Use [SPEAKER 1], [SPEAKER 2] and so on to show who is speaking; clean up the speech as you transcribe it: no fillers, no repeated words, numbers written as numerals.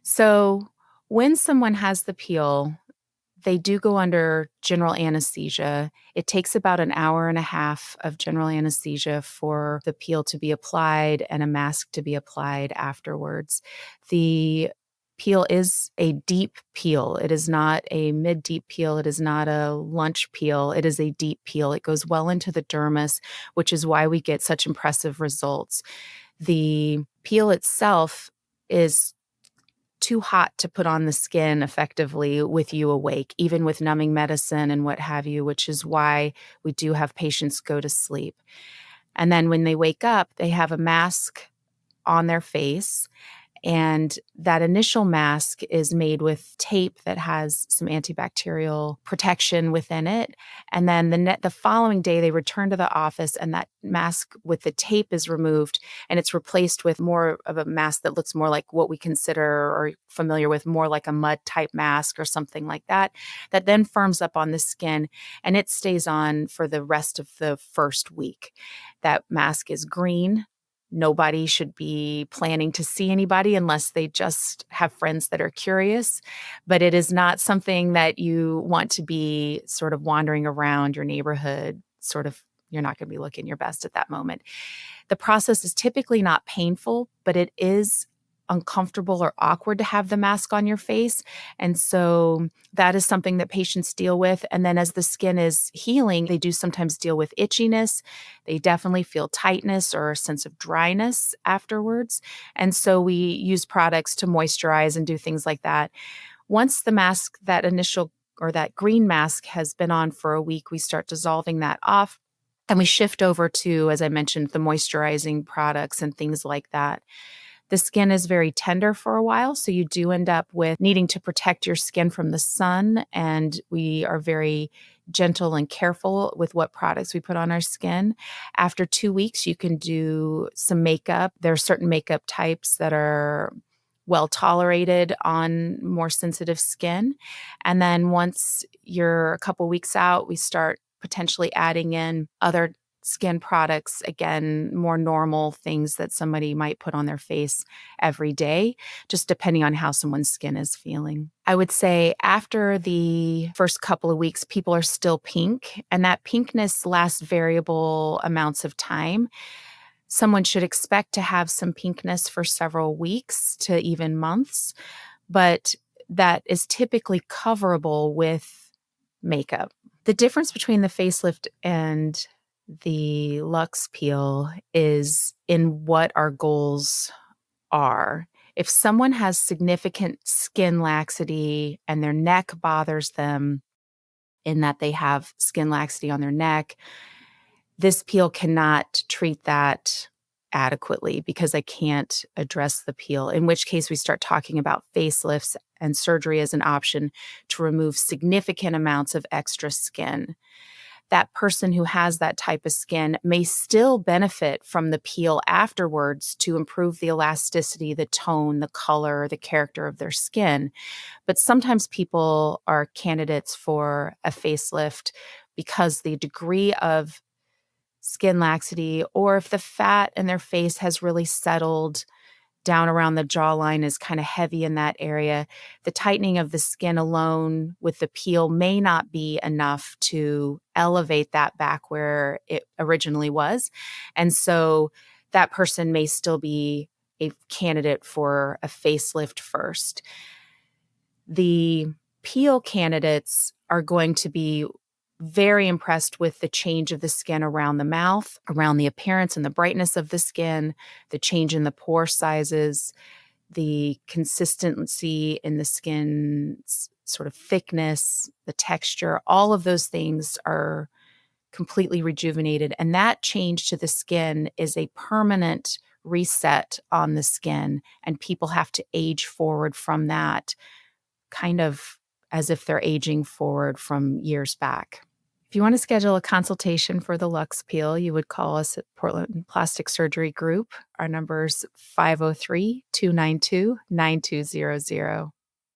[SPEAKER 1] So, when someone has the peel, they do go under general anesthesia. It takes about an hour and a half of general anesthesia for the peel to be applied and a mask to be applied afterwards. The peel is a deep peel. It is not a mid-deep peel. It is not a lunch peel. It is a deep peel. It goes well into the dermis, which is why we get such impressive results. The peel itself is too hot to put on the skin effectively with you awake, even with numbing medicine and what have you, which is why we do have patients go to sleep. And then when they wake up, they have a mask on their face, and that initial mask is made with tape that has some antibacterial protection within it. And then the following day, they return to the office, and that mask with the tape is removed, and it's replaced with more of a mask that looks more like what we consider or familiar with, more like a mud type mask or something like that, that then firms up on the skin, and it stays on for the rest of the first week. That mask is green. Nobody should be planning to see anybody unless they just have friends that are curious. But it is not something that you want to be sort of wandering around your neighborhood, sort of, you're not going to be looking your best at that moment. The process is typically not painful, but it is uncomfortable or awkward to have the mask on your face. And so that is something that patients deal with. And then as the skin is healing, they do sometimes deal with itchiness. They definitely feel tightness or a sense of dryness afterwards. And so we use products to moisturize and do things like that. Once the mask, that initial or that green mask has been on for a week, we start dissolving that off. And we shift over to, as I mentioned, the moisturizing products and things like that. The skin is very tender for a while, so you do end up with needing to protect your skin from the sun, and we are very gentle and careful with what products we put on our skin. After 2 weeks, you can do some makeup. There are certain makeup types that are well tolerated on more sensitive skin. And then once you're a couple weeks out, we start potentially adding in other skin products, again, more normal things that somebody might put on their face every day, just depending on how someone's skin is feeling. I would say after the first couple of weeks, people are still pink, and that pinkness lasts variable amounts of time. Someone should expect to have some pinkness for several weeks to even months, but that is typically coverable with makeup. The difference between the facelift and the Luxe Peel is in what our goals are. If someone has significant skin laxity and their neck bothers them, in that they have skin laxity on their neck, this peel cannot treat that adequately because I can't address the peel, in which case we start talking about facelifts and surgery as an option to remove significant amounts of extra skin. That person who has that type of skin may still benefit from the peel afterwards to improve the elasticity, the tone, the color, the character of their skin. But sometimes people are candidates for a facelift because the degree of skin laxity, or if the fat in their face has really settled down around the jawline, is kind of heavy in that area, the tightening of the skin alone with the peel may not be enough to elevate that back where it originally was. And so that person may still be a candidate for a facelift first. The peel candidates are going to be very impressed with the change of the skin around the mouth, around the appearance and the brightness of the skin, the change in the pore sizes, the consistency in the skin's sort of thickness, the texture. All of those things are completely rejuvenated. And that change to the skin is a permanent reset on the skin. And people have to age forward from that, kind of as if they're aging forward from years back. If you want to schedule a consultation for the Luxe Peel, you would call us at Portland Plastic Surgery Group. Our number is 503-292-9200.